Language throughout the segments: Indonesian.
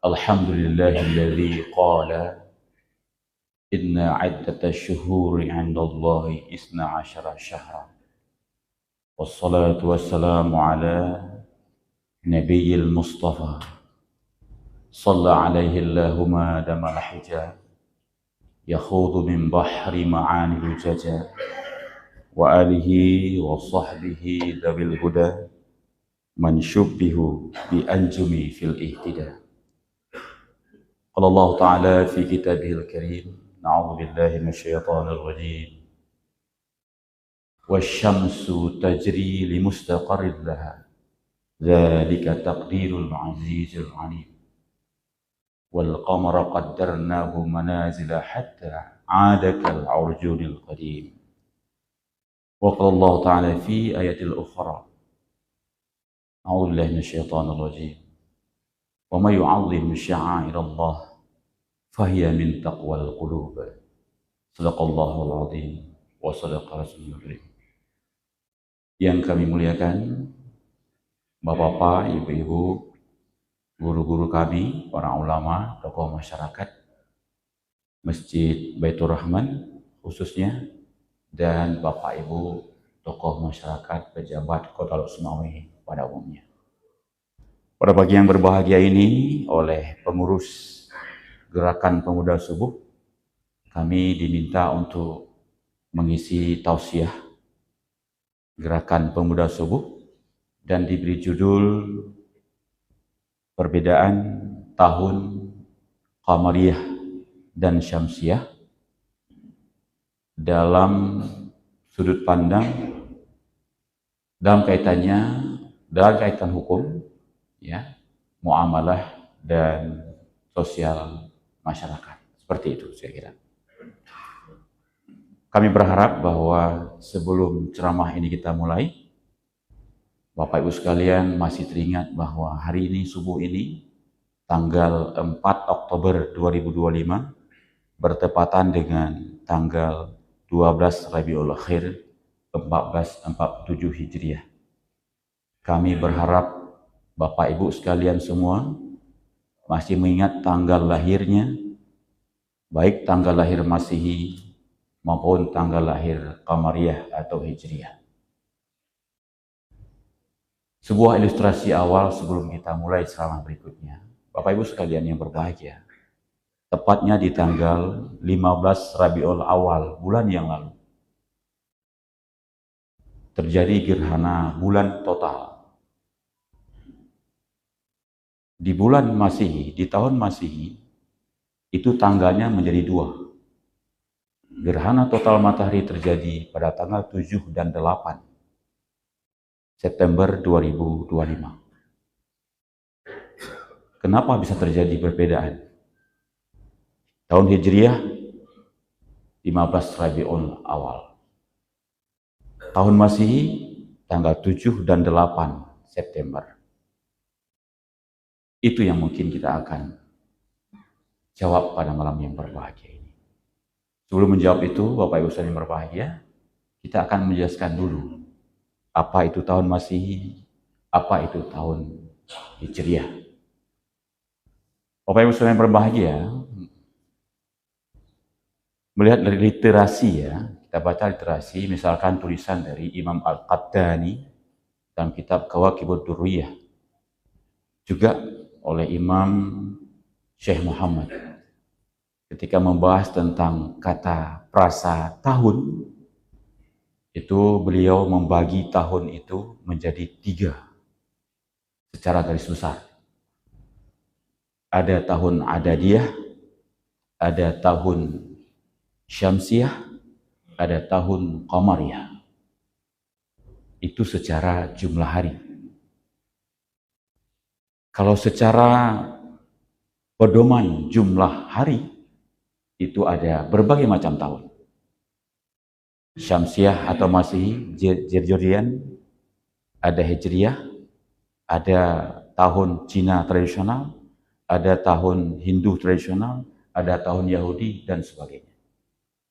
الحمد لله الذي قال إن عدة الشهور عند الله 12 شهرا والصلاة والسلام على نبي المصطفى صلى عليه الله ما دام الحجاب يخوض من بحر معاني الججا وآله وصحبه ذوي الهدى من شبه بأنجم في الاهتداء. قال الله تعالى في كتابه الكريم: أعوذ بالله من الشيطان الرجيم والشمس تجري لمستقر لها ذلك تقدير العزيز العليم والقمر قدرناه منازل حتى عاد كالعرجون القديم. وقال الله تعالى في آية الأخرى: أعوذ بالله من الشيطان الرجيم وما يعظم شعائر الله فهي من تقوى القلوب. صدق الله العظيم وصدق رسوله الكريم. Yang kami muliakan Bapak-bapak, ibu-ibu, guru-guru kami, para ulama, tokoh masyarakat, Masjid Baitur Rahman khususnya, dan Bapak Ibu tokoh masyarakat, pejabat Kota Lok Sumawe pada umumnya. Pada pagi yang berbahagia ini, oleh pengurus Gerakan Pemuda Subuh, kami diminta untuk mengisi tausiah Gerakan Pemuda Subuh dan diberi judul perbedaan tahun Qamariyah dan Syamsiah dalam sudut pandang dalam kaitan hukum, ya, muamalah dan sosial masyarakat. Seperti itu saya kira. Kami berharap bahwa sebelum ceramah ini kita mulai, Bapak Ibu sekalian masih teringat bahwa hari ini, subuh ini, tanggal 4 Oktober 2025, bertepatan dengan tanggal 12 Rabiul Akhir 1447 Hijriah. Kami berharap Bapak Ibu sekalian semua masih mengingat tanggal lahirnya, baik tanggal lahir Masehi maupun tanggal lahir Qamariyah atau Hijriah. Sebuah ilustrasi awal sebelum kita mulai ceramah berikutnya. Bapak Ibu sekalian yang berbahagia, tepatnya di tanggal 15 Rabiul Awal bulan yang lalu, terjadi gerhana bulan total. Di bulan Masehi, di tahun Masehi, itu tanggalnya menjadi 2. Gerhana total matahari terjadi pada tanggal 7 dan 8 September 2025. Kenapa bisa terjadi perbedaan? Tahun Hijriah 15 Rabiul Awal. Tahun Masehi tanggal 7 dan 8 September. Itu yang mungkin kita akan jawab pada malam yang berbahagia ini. Sebelum menjawab itu, Bapak Ibu sekalian berbahagia, kita akan menjelaskan dulu apa itu tahun Masehi, apa itu tahun Hijriah. Bapak Ibu sekalian berbahagia, melihat dari literasi, ya, kita baca literasi, misalkan tulisan dari Imam Al-Qattani dalam kitab Kawakibud Durriyah, juga oleh Imam Syekh Muhammad ketika membahas tentang kata prasa tahun, itu beliau membagi tahun itu menjadi 3 secara garis besar. Ada tahun Adadiyah, ada tahun Syamsiah, ada tahun Qamariyah. Itu secara jumlah hari. Kalau secara pedoman jumlah hari, itu ada berbagai macam tahun. Syamsiah atau Masehi, Gregorian, ada Hijriah, ada tahun Cina tradisional, ada tahun Hindu tradisional, ada tahun Yahudi, dan sebagainya.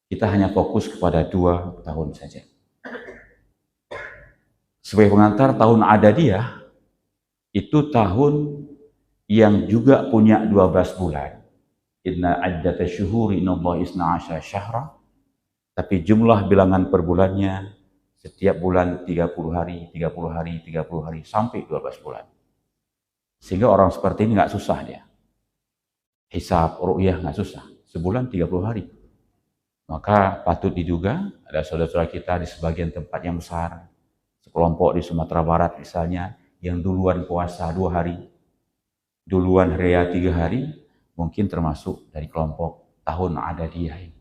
Kita hanya fokus kepada 2 tahun saja. Sebagai pengantar, tahun Adadiyah itu tahun yang juga punya 12 bulan. Inna addatash syuhuri innallaha isna asyara syahra. Tapi jumlah bilangan per bulannya setiap bulan 30 hari, 30 hari, 30 hari sampai 12 bulan. Sehingga orang seperti ini nggak susah dia. Hisab ru'yah nggak susah. Sebulan 30 hari. Maka patut diduga ada saudara-saudara kita di sebagian tempat yang besar, sekelompok di Sumatera Barat misalnya, yang duluan puasa 2 hari, duluan raya 3 hari, mungkin termasuk dari kelompok tahun Adadiyah ini.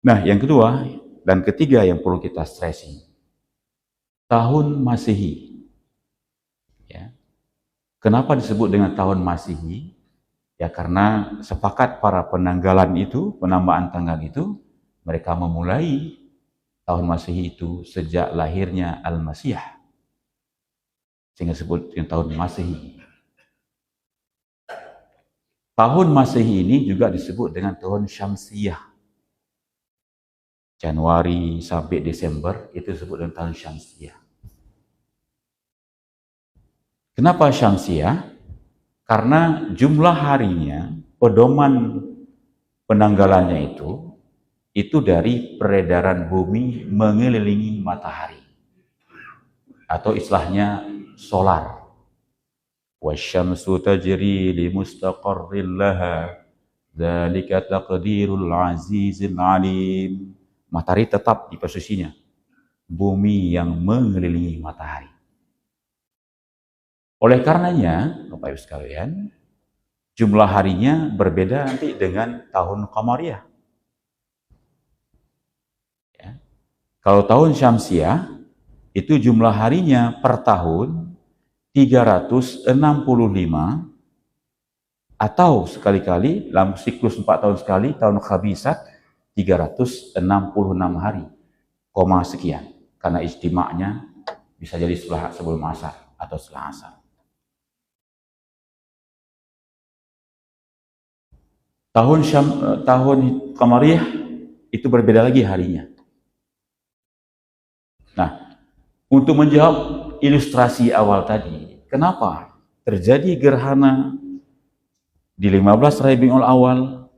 Nah, yang kedua dan ketiga yang perlu kita stressing, tahun Masehi. Ya. Kenapa disebut dengan tahun Masehi? Ya karena sepakat para penanggalan itu, penambahan tanggal itu, mereka memulai tahun Masehi itu sejak lahirnya Al-Masih. Sehingga disebut dengan tahun Masehi. Tahun Masehi ini juga disebut dengan tahun Syamsiyah. Januari sampai Desember itu disebut dengan tahun Syamsiyah. Kenapa Syamsiyah? Karena jumlah harinya, pedoman penanggalannya itu dari peredaran bumi mengelilingi matahari. Atau istilahnya solar. Wasyamsu tajri li mustaqarril laha, dzalika taqdirul azizil alim. Matahari tetap di posisinya. Bumi yang mengelilingi matahari. Oleh karenanya, Bapak Ibu sekalian, jumlah harinya berbeda nanti dengan tahun Qamariyah. Ya. Kalau tahun Syamsiyah, itu jumlah harinya per tahun 365, atau sekali-kali dalam siklus 4 tahun sekali, tahun Khabisat 366 hari, koma sekian. Karena ijtima'nya bisa jadi sebelum asar atau setelah asar. Tahun Qamariyah itu berbeda lagi harinya. Nah, untuk menjawab ilustrasi awal tadi, kenapa terjadi gerhana di 15 Rabiul Awal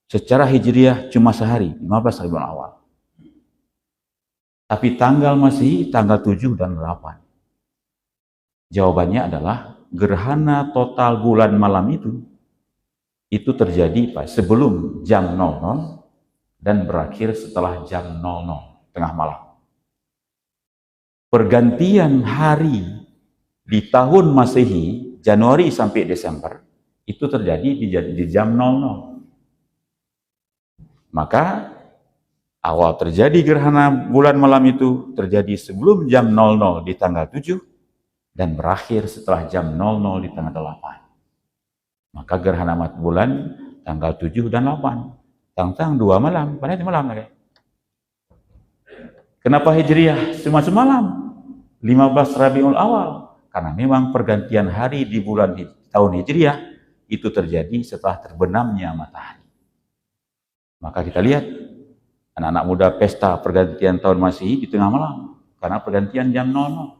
secara hijriah cuma sehari, 15 Rabiul Awal. Tapi tanggal masih tanggal 7 dan 8. Jawabannya adalah gerhana total bulan malam itu terjadi sebelum jam 00 dan berakhir setelah jam 00, tengah malam. Pergantian hari di tahun Masehi, Januari sampai Desember, itu terjadi di jam 00. Maka awal terjadi gerhana bulan malam itu terjadi sebelum jam 00 di tanggal 7 dan berakhir setelah jam 00 di tanggal 8. Maka gerhana bulan tanggal 7 dan 8. Tanggal 2 malam, padahal itu malam lagi. Kenapa hijriah cuma semalam? 15 Rabiul Awal. Karena memang pergantian hari di bulan tahun hijriah itu terjadi setelah terbenamnya matahari. Maka kita lihat anak-anak muda pesta pergantian tahun Masehi di tengah malam karena pergantian jam 00.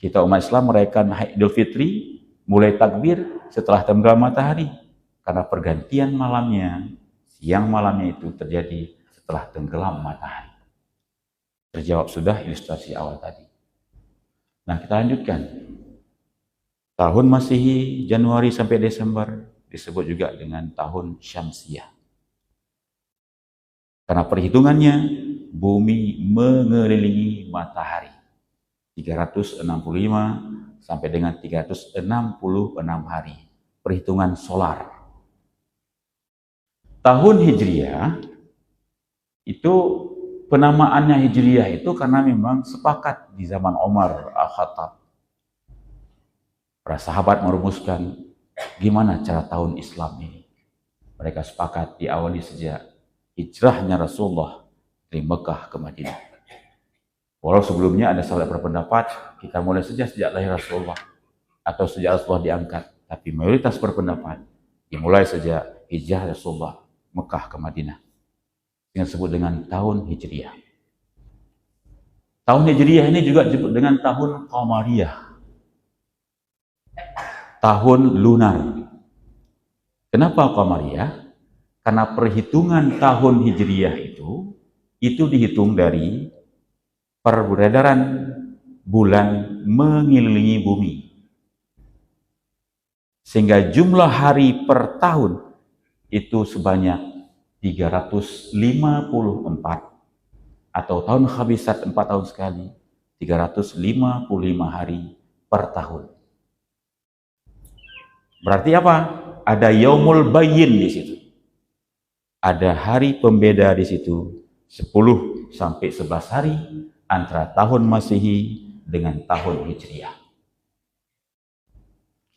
Kita umat Islam merayakan Idul Fitri mulai takbir setelah tenggelam matahari karena pergantian malamnya, siang malamnya itu terjadi setelah tenggelam matahari. Terjawab sudah ilustrasi awal tadi. Nah, kita lanjutkan. Tahun Masehi Januari sampai Desember disebut juga dengan tahun Syamsiyah. Karena perhitungannya bumi mengelilingi matahari 365 sampai dengan 366 hari. Perhitungan solar. Tahun Hijriah itu penamaannya Hijriah itu karena memang sepakat di zaman Umar Al-Khattab. Para sahabat merumuskan gimana cara tahun Islam ini. Mereka sepakat diawali sejak hijrahnya Rasulullah dari Mekah ke Madinah. Walau sebelumnya ada sahabat berpendapat kita mulai sejak lahir Rasulullah atau sejak Rasulullah diangkat. Tapi mayoritas berpendapat dimulai sejak hijrah Rasulullah Mekah ke Madinah. Yang disebut dengan tahun Hijriah. Tahun Hijriah ini juga disebut dengan tahun Qamariyah. tahun lunar. Kenapa Qamariyah? Karena perhitungan tahun Hijriyah itu dihitung dari peredaran bulan mengelilingi bumi. Sehingga jumlah hari per tahun itu sebanyak 354, atau tahun khabisat 4 tahun sekali, 355 hari per tahun. Berarti apa? Ada yaumul bayyin di situ. Ada hari pembeda di situ, 10 sampai 11 hari antara tahun Masehi dengan tahun Hijriah.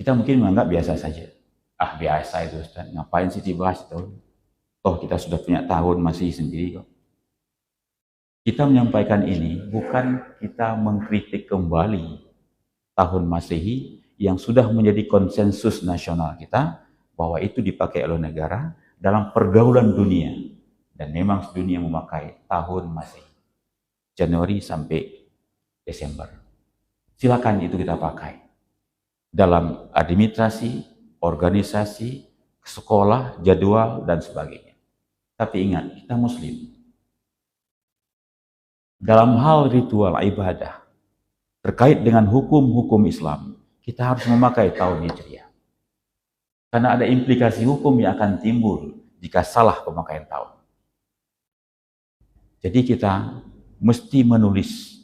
Kita mungkin menganggap biasa saja. Ah, biasa itu Ustaz, ngapain sih dibahas itu? Toh kita sudah punya tahun Masehi sendiri kok. Kita menyampaikan ini bukan kita mengkritik kembali tahun Masehi yang sudah menjadi konsensus nasional kita bahwa itu dipakai oleh negara dalam pergaulan dunia, dan memang dunia memakai tahun Masehi Januari sampai Desember. Silakan itu kita pakai dalam administrasi, organisasi, sekolah, jadwal, dan sebagainya. Tapi ingat, kita Muslim. Dalam hal ritual ibadah, terkait dengan hukum-hukum Islam, kita harus memakai tahun Hijriah. Karena ada implikasi hukum yang akan timbul jika salah pemakaian tahun. Jadi kita mesti menulis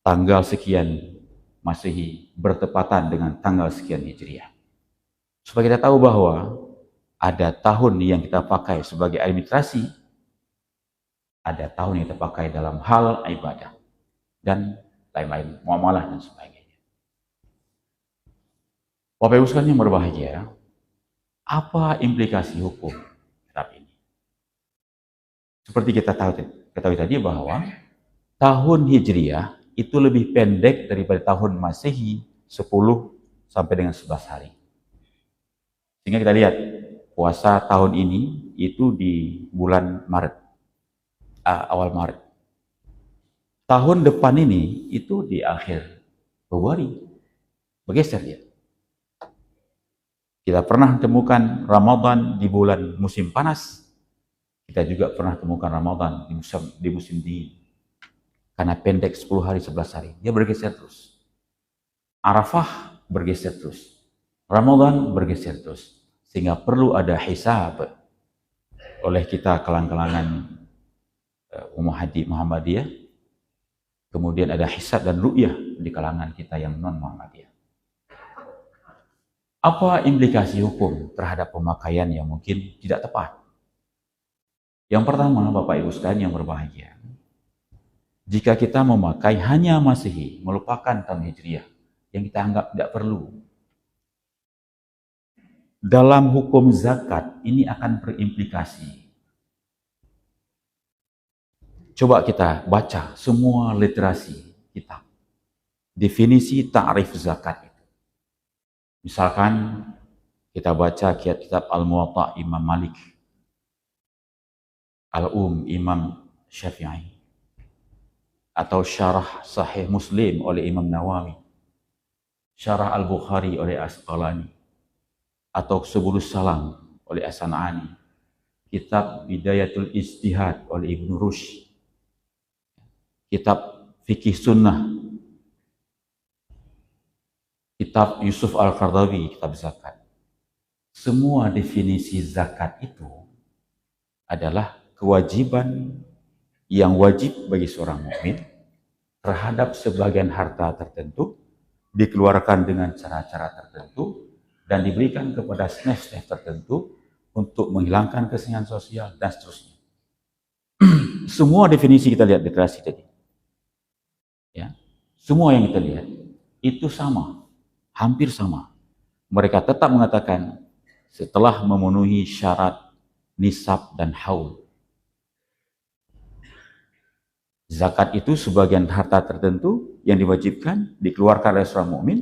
tanggal sekian Masehi bertepatan dengan tanggal sekian Hijriah. Supaya kita tahu bahwa ada tahun yang kita pakai sebagai administrasi, ada tahun yang kita pakai dalam hal ibadah, dan lain-lain, muamalah dan sebagainya. Bapak Ibu sekalian yang berbahagia, apa implikasi hukum terhadap ini? Seperti kita ketahui tadi bahwa tahun Hijriah itu lebih pendek daripada tahun Masehi 10 sampai dengan 11 hari. Sehingga kita lihat puasa tahun ini itu di bulan Maret, awal Maret. Tahun depan ini itu di akhir Februari, bergeser dia. Kita pernah temukan Ramadan di bulan musim panas, kita juga pernah temukan Ramadan di musim dingin. Karena pendek 10 hari, 11 hari, dia bergeser terus. Arafah bergeser terus, Ramadan bergeser terus, sehingga perlu ada hisab oleh kita kalangan-kalangan Muhammadiyah. Kemudian ada hisab dan ru'yah di kalangan kita yang non-Muhammadiyah. Apa implikasi hukum terhadap pemakaian yang mungkin tidak tepat? Yang pertama, Bapak Ibu sekalian yang berbahagia, jika kita memakai hanya Masehi, melupakan tahun Hijriah yang kita anggap tidak perlu, dalam hukum zakat ini akan berimplikasi. Coba kita baca semua literasi kitab, definisi ta'rif zakat. Misalkan kita baca kitab Al-Muwatta Imam Malik, Imam Syafi'i, atau Syarah Sahih Muslim oleh Imam Nawawi, Syarah Al-Bukhari oleh Asqalani, atau Subulus Salam oleh As-San'ani, kitab Bidayatul Ijtihad oleh Ibnu Rushd, kitab Fikih Sunnah, kitab Yusuf Al-Qardawi, kitab zakat. Semua definisi zakat itu adalah kewajiban yang wajib bagi seorang mukmin terhadap sebagian harta tertentu, dikeluarkan dengan cara-cara tertentu, dan diberikan kepada snef-snef tertentu untuk menghilangkan kesenjangan sosial, dan seterusnya. Semua definisi kita lihat literasi tadi. Ya, semua yang kita lihat itu sama. Hampir sama. Mereka tetap mengatakan setelah memenuhi syarat nisab dan haul. Zakat itu sebagian harta tertentu yang diwajibkan dikeluarkan oleh seorang mukmin.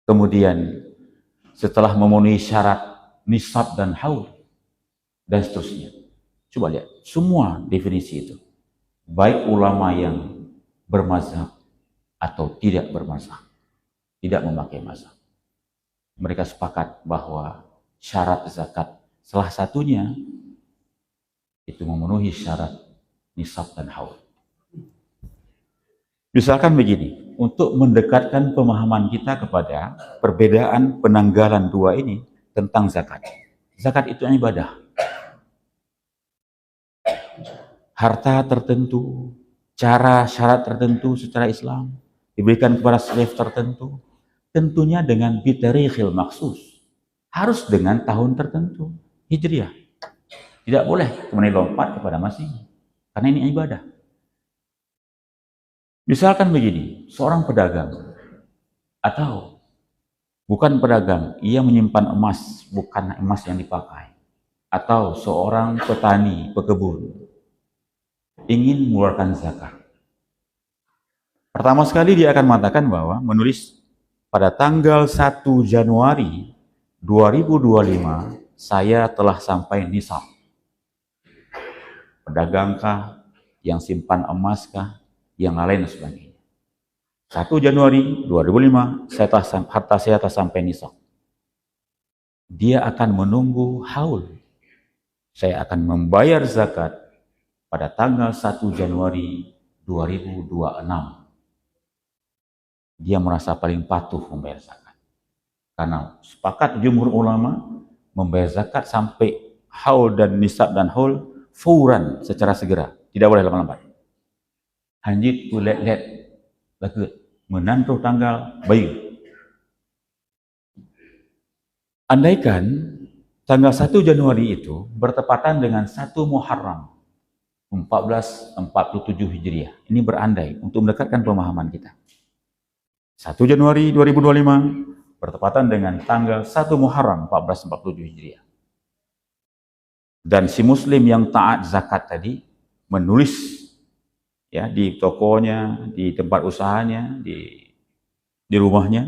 Kemudian setelah memenuhi syarat nisab dan haul, dan seterusnya. Coba lihat semua definisi itu. Baik ulama yang bermazhab atau tidak bermazhab, tidak memakai mazhab. mereka sepakat bahwa syarat zakat salah satunya itu memenuhi syarat nisab dan haul. Misalkan begini, untuk mendekatkan pemahaman kita kepada perbedaan penanggalan dua ini tentang zakat. Zakat itu ibadah. Harta tertentu, syarat tertentu secara Islam diberikan kepada slave tertentu, tentunya dengan bitarikhil maksus, harus dengan tahun tertentu, Hijriah. Tidak boleh kemudian lompat kepada Masehi, karena ini ibadah. Misalkan begini, seorang pedagang atau bukan pedagang, ia menyimpan emas, bukan emas yang dipakai, atau seorang petani, pekebun, ingin mengeluarkan zakat. Pertama sekali dia akan mengatakan bahwa menulis pada tanggal 1 Januari 2025 saya telah sampai nisab. Pedagangkah, yang simpan emaskah, yang lain dan sebagainya. 1 Januari 2005 harta saya telah sampai nisab. Dia akan menunggu haul. Saya akan membayar zakat pada tanggal 1 Januari 2026. Dia merasa paling patuh membayar zakat. Karena sepakat jumhur ulama membayar zakat sampai haul dan nisab dan haul furan, secara segera, tidak boleh lambat-lambat. Hanjit tu let laku menantu tanggal bayu. Andaikan tanggal 1 Januari itu bertepatan dengan 1 Muharram 1447 Hijriah. Ini berandai untuk mendekatkan pemahaman kita. 1 Januari 2025 bertepatan dengan tanggal 1 Muharram 1447 Hijriah. Dan si muslim yang taat zakat tadi menulis ya di tokonya, di tempat usahanya, di rumahnya,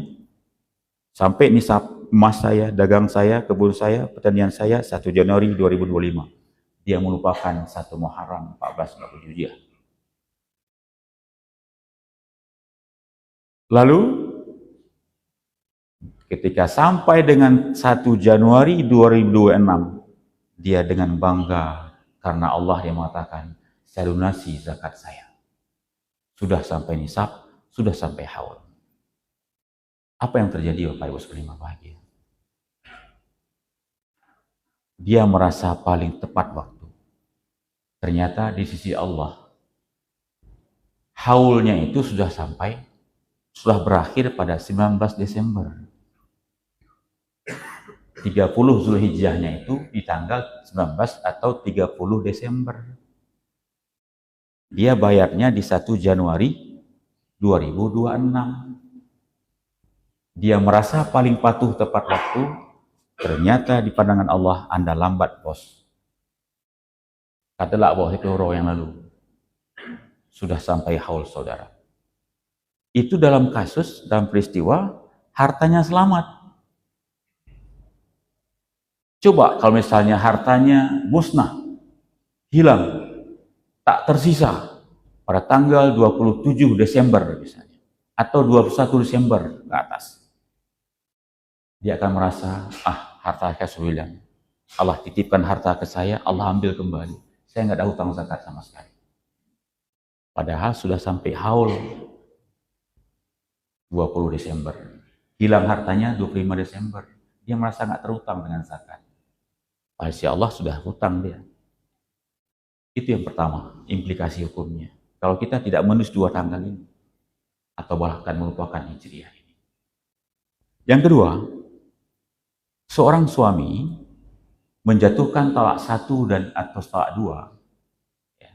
sampai nisab emas saya, dagang saya, kebun saya, pertanian saya 1 Januari 2025. Dia melupakan 1 Muharram 1447 Hijriah. Lalu ketika sampai dengan 1 Januari 2026, dia dengan bangga karena Allah yang mengatakan, saya lunasi zakat saya. Sudah sampai nisab, sudah sampai haul. Apa yang terjadi Bapak Ibu sekalian bahagia? Dia merasa paling tepat waktu. Ternyata di sisi Allah, haulnya itu sudah berakhir pada 19 Desember. 30 Zulhijjahnya itu di tanggal 19 atau 30 Desember. Dia bayarnya di 1 Januari 2026. Dia merasa paling patuh tepat waktu, ternyata di pandangan Allah Anda lambat, bos. Katalah bos itu roh yang lalu. Sudah sampai haul saudara. Itu dalam peristiwa hartanya selamat. Coba kalau misalnya hartanya musnah, hilang, tak tersisa pada tanggal 27 Desember misalnya, atau 21 Desember ke atas. Dia akan merasa, harta saya sudah hilang. Allah titipkan harta ke saya, Allah ambil kembali. Saya nggak ada hutang zakat sama sekali. Padahal sudah sampai haul 20 Desember. Hilang hartanya 25 Desember. Dia merasa nggak terhutang dengan zakat. Pasti Allah sudah hutang dia. Itu yang pertama, implikasi hukumnya. Kalau kita tidak menulis 2 tanggal ini, atau bahkan melupakan Hijriah ini. Yang kedua, seorang suami menjatuhkan talak 1 dan atau talak 2, ya,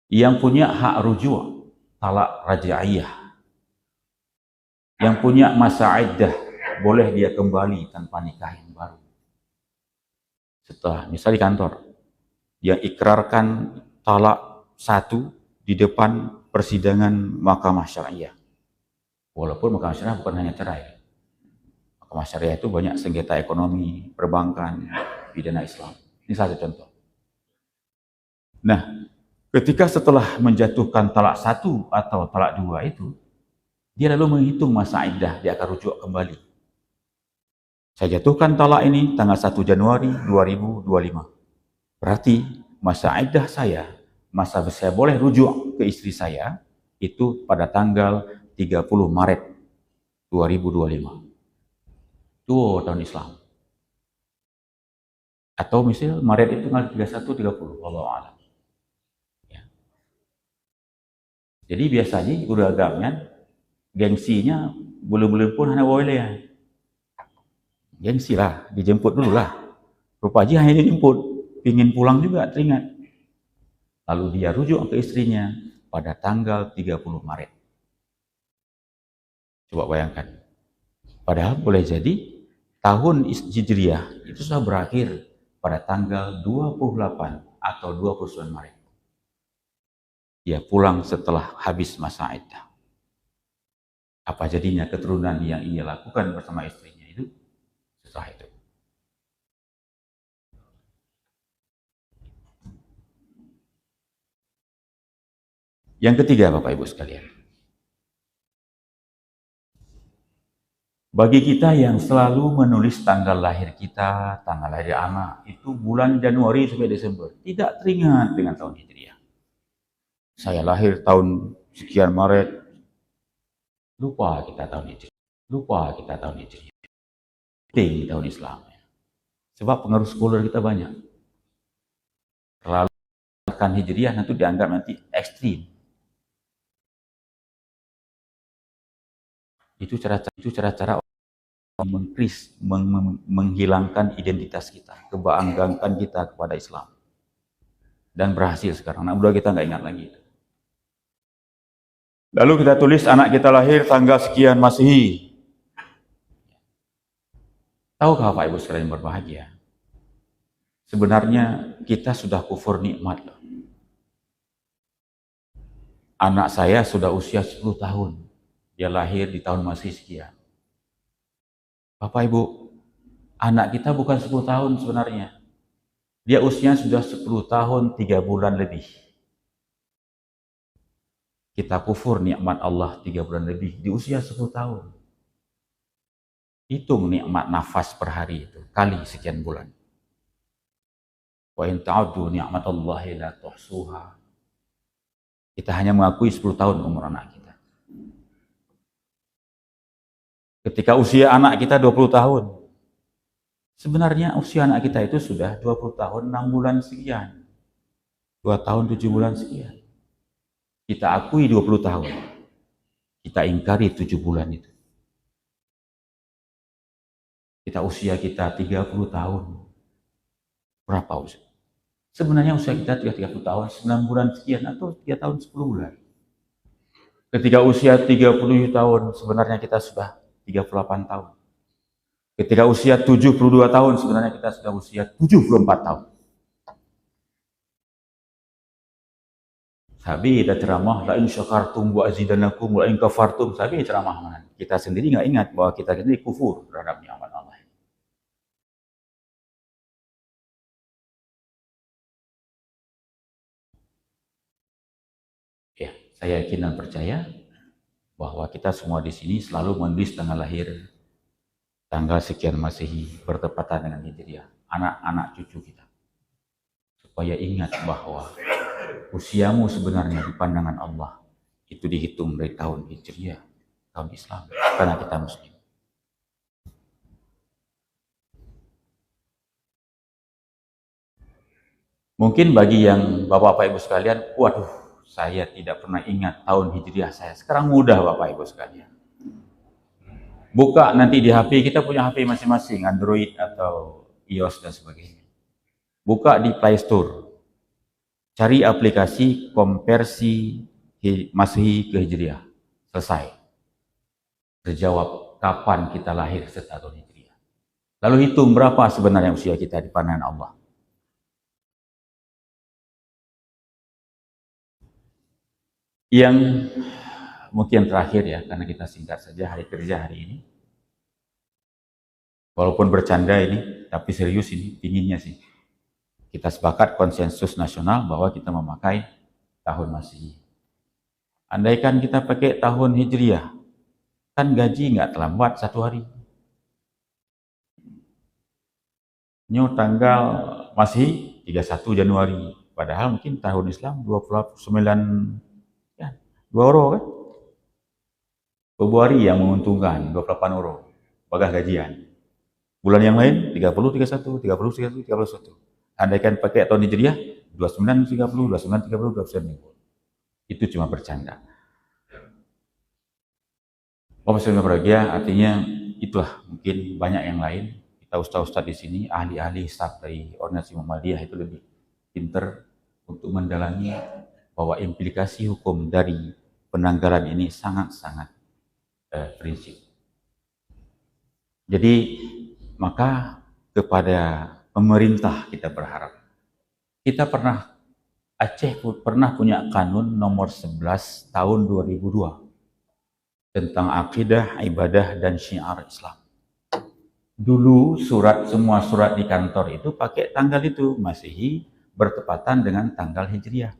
yang punya hak rujuk, talak raja'iyah, yang punya masa iddah, boleh dia kembali tanpa nikah yang baru. Setelah, misalnya di kantor, dia ikrarkan talak 1 di depan persidangan mahkamah syariah. Walaupun mahkamah syariah bukan hanya cerai. Mahkamah syariah itu banyak sengketa ekonomi, perbankan, pidana Islam. Ini satu contoh. Nah, ketika setelah menjatuhkan talak 1 atau talak 2 itu, Dia lalu menghitung masa iddah, dia akan rujuk kembali. Saya jatuhkan talak ini tanggal 1 Januari 2025. Berarti masa iddah saya, masa saya boleh rujuk ke istri saya, itu pada tanggal 30 Maret 2025. Itu tahun Islam. Atau misal Maret itu tanggal 31, 30, Allah alam. Ya. Jadi biasanya udah agamnya, gengsinya boleh-boleh pun hanya boleh ya. Gengsi lah, dijemput dulu lah. Rupanya hanya dijemput, pingin pulang juga teringat. Lalu dia rujuk ke istrinya pada tanggal 30 Maret. Coba bayangkan. Padahal boleh jadi tahun Hijriah itu sudah berakhir pada tanggal 28 atau 29 Maret. Dia pulang setelah habis masa iddah. Apa jadinya keturunan yang ia lakukan bersama istrinya itu setelah itu? Yang ketiga, Bapak Ibu sekalian. Bagi kita yang selalu menulis tanggal lahir kita, tanggal lahir anak, itu bulan Januari sampai Desember. Tidak teringat dengan tahun Hijriah. Saya lahir tahun sekian Maret, lupa kita tahun Hijriah. Lupa kita tahun Hijriah. Penting tahun Islam. Sebab pengaruh sekuler kita banyak. Terlalu kan Hijriah nanti dianggap nanti ekstrim. Itu cara-cara menghilangkan identitas kita, kebanggaan kita kepada Islam. Dan berhasil sekarang. Anak muda kita nggak ingat lagi. Lalu kita tulis anak kita lahir tanggal sekian Masehi. Tahukah Bapak Ibu sekalian berbahagia? Sebenarnya kita sudah kufur nikmat. Anak saya sudah usia 10 tahun. Dia lahir di tahun Masehi sekian. Bapak Ibu, anak kita bukan 10 tahun sebenarnya. Dia usianya sudah 10 tahun 3 bulan lebih. Kita kufur nikmat Allah 3 bulan lebih di usia 10 tahun. Hitung nikmat nafas per hari itu kali sekian bulan. Wa in ta'uddu ni'matallahi la tuhsuha. Kita hanya mengakui 10 tahun umur anak kita. Ketika usia anak kita 20 tahun, sebenarnya usia anak kita itu sudah 20 tahun 6 bulan sekian. 2 tahun 7 bulan sekian. Kita akui 20 tahun. Kita ingkari 7 bulan itu. Usia kita 30 tahun. Berapa usia? Sebenarnya usia kita 30 tahun, 9 bulan sekian atau 3 tahun 10 bulan. Ketika usia 30 tahun, sebenarnya kita sudah 38 tahun. Ketika usia 72 tahun, sebenarnya kita sudah usia 74 tahun. Sabi ada ceramah, la in syakartum wa azidannakum wa in kafartum. Sabi ceramah mana? Kita sendiri nggak ingat bahwa kita sendiri kufur terhadap nikmat Allah. Ya, saya yakin dan percaya bahwa kita semua di sini selalu menulis tanggal lahir, tanggal sekian Masehi bertepatan dengan Hijriah, anak-anak cucu kita. Supaya ingat bahwa usiamu sebenarnya di pandangan Allah itu dihitung dari tahun Hijriah, tahun Islam, karena kita Muslim. Mungkin bagi yang Bapak-Bapak Ibu sekalian, waduh, saya tidak pernah ingat tahun Hijriah saya. Sekarang mudah Bapak Ibu sekalian. Buka nanti di HP, kita punya HP masing-masing, Android atau iOS dan sebagainya. Buka di Play Store. Cari aplikasi konversi Masehi ke Hijriah. Selesai. Terjawab kapan kita lahir setelah tahun Hijriah. Lalu hitung berapa sebenarnya usia kita di pandangan Allah. Yang mungkin terakhir ya, karena kita singkat saja hari kerja hari ini. Walaupun bercanda ini, tapi serius ini, pinginnya sih. Kita sepakat konsensus nasional bahwa kita memakai tahun Masehi. Andaikan kita pakai tahun Hijriah, Kan gaji nggak terlambat 1 hari. Ini tanggal masih 31 Januari. Padahal mungkin tahun Islam 29, ya, 2 euro kan? Februari yang menguntungkan 28 euro. Bagas gajian. Bulan yang lain 30, 31, 30, 31, 31. Andaikan pakai tahun Hijriah 29, 30, 29, 30, 29. Itu cuma bercanda. Bapak Ibu berbahagia, artinya itulah mungkin banyak yang lain. Kita ustaz-ustaz di sini, ahli-ahli staf dari organisasi Muhammadiyah itu lebih pinter untuk mendalami bahwa implikasi hukum dari penanggalan ini sangat-sangat prinsip. Jadi maka kepada pemerintah kita berharap. Aceh pernah punya kanun nomor 11 tahun 2002 tentang akidah, ibadah, dan syiar Islam. Dulu semua surat di kantor itu pakai tanggal itu, Masehi bertepatan dengan tanggal Hijriah.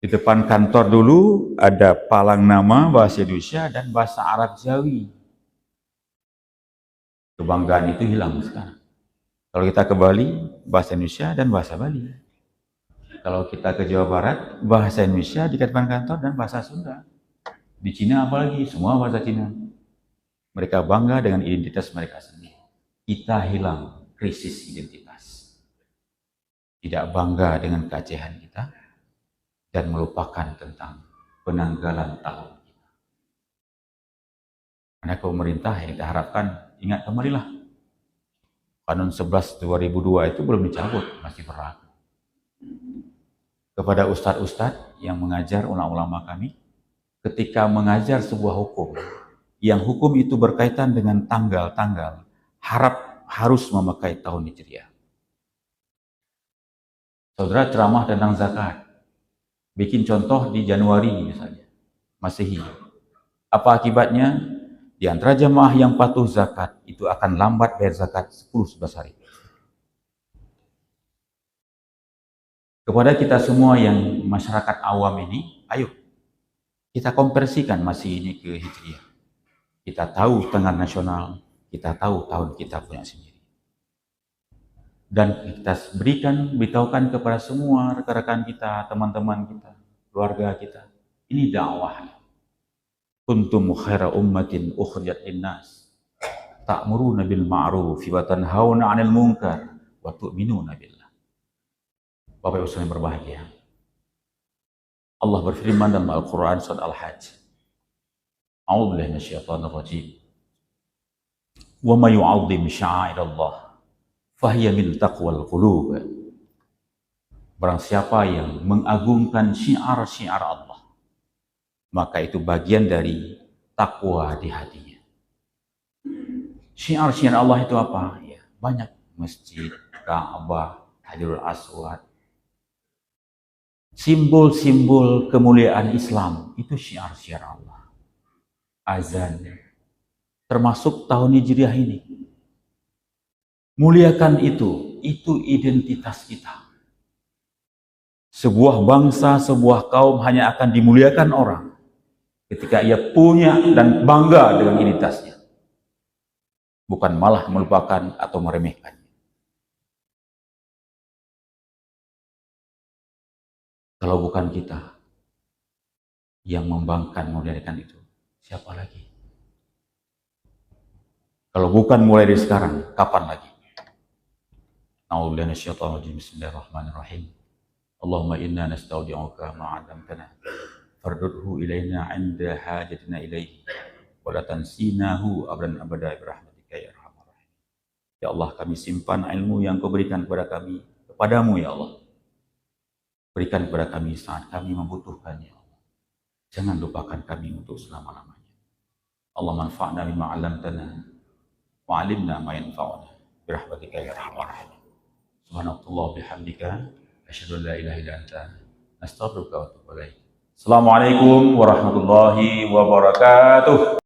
Di depan kantor dulu ada palang nama bahasa Indonesia dan bahasa Arab Jawi. Kebanggaan itu hilang sekarang. Kalau kita ke Bali, bahasa Indonesia dan bahasa Bali. Kalau kita ke Jawa Barat, bahasa Indonesia di depan kantor dan bahasa Sunda. Di Cina apalagi, semua bahasa Cina. Mereka bangga dengan identitas mereka sendiri. Kita hilang krisis identitas. Tidak bangga dengan keacehan kita dan melupakan tentang penanggalan tahun kita. Karena pemerintah yang kita harapkan, ingat kembalilah. Kanun 11 2002 itu belum dicabut, masih berlaku. Kepada ustadz-ustadz yang mengajar ulama-ulama kami, ketika mengajar sebuah hukum, yang hukum itu berkaitan dengan tanggal-tanggal, harus memakai tahun Hijriah. Saudara ceramah tentang zakat, bikin contoh di Januari misalnya, Masehi. Apa akibatnya? Di antara jemaah yang patuh zakat, itu akan lambat bayar zakat 10-11 hari. Kepada kita semua yang masyarakat awam ini, ayo kita konversikan Masehi ini ke Hijriah. Kita tahu tanggal nasional, kita tahu tahun kita punya sendiri. Dan kita beritahukan kepada semua rekan-rekan kita, teman-teman kita, keluarga kita. Ini dakwah. Kuntum khaira ummatin ukhrijat linnas ta'muruna bil ma'ruf wa tanhauna 'anil munkar wa tu'minuna billah. Bapak Ibu sekalian berbahagia. Allah berfirman dalam Al-Qur'an surat Al-Hajj. A'udzu billahi minasyaitonir rajim. Wa may yu'azzim sya'airallah fahiya min taqwal qulub. Barang siapa yang mengagungkan syiar-syiar Allah, maka itu bagian dari takwa di hatinya. Syiar-syiar Allah itu apa? Ya, banyak. Masjid, Ka'bah, Hajarul Aswad. Simbol-simbol kemuliaan Islam itu syiar-syiar Allah. Azan, termasuk tahun Hijriah ini. Muliakan itu identitas kita. Sebuah bangsa, sebuah kaum hanya akan dimuliakan orang ketika ia punya dan bangga dengan identitasnya. Bukan malah melupakan atau meremehkannya. Kalau bukan kita yang membanggakan memuliakan itu, siapa lagi? Kalau bukan mulai dari sekarang, kapan lagi? A'udzubillahi minasyaitonir rajim. Bismillahirrahmanirrahim. Allahumma inna nastaudi'uka ma 'allamtana fardudhu ilaina 'inda hajatina ilaihi wa la tansinahu abadan abada bi rahmatika ya arhamar rahim. Ya Allah, kami simpan ilmu yang Kau berikan kepada kami kepadamu ya Allah. Berikan kepada kami saat kami membutuhkannya. Jangan lupakan kami untuk selama-lamanya. Allah manfa'na bima 'allamtana wa 'allimna ma yanfa'una bi rahmatika ya arhamar rahim. Subhanallah bihamdika asyhadu an la ilaha illa anta astaghfiruka wa atubu ilaik. Assalamualaikum warahmatullahi wabarakatuh.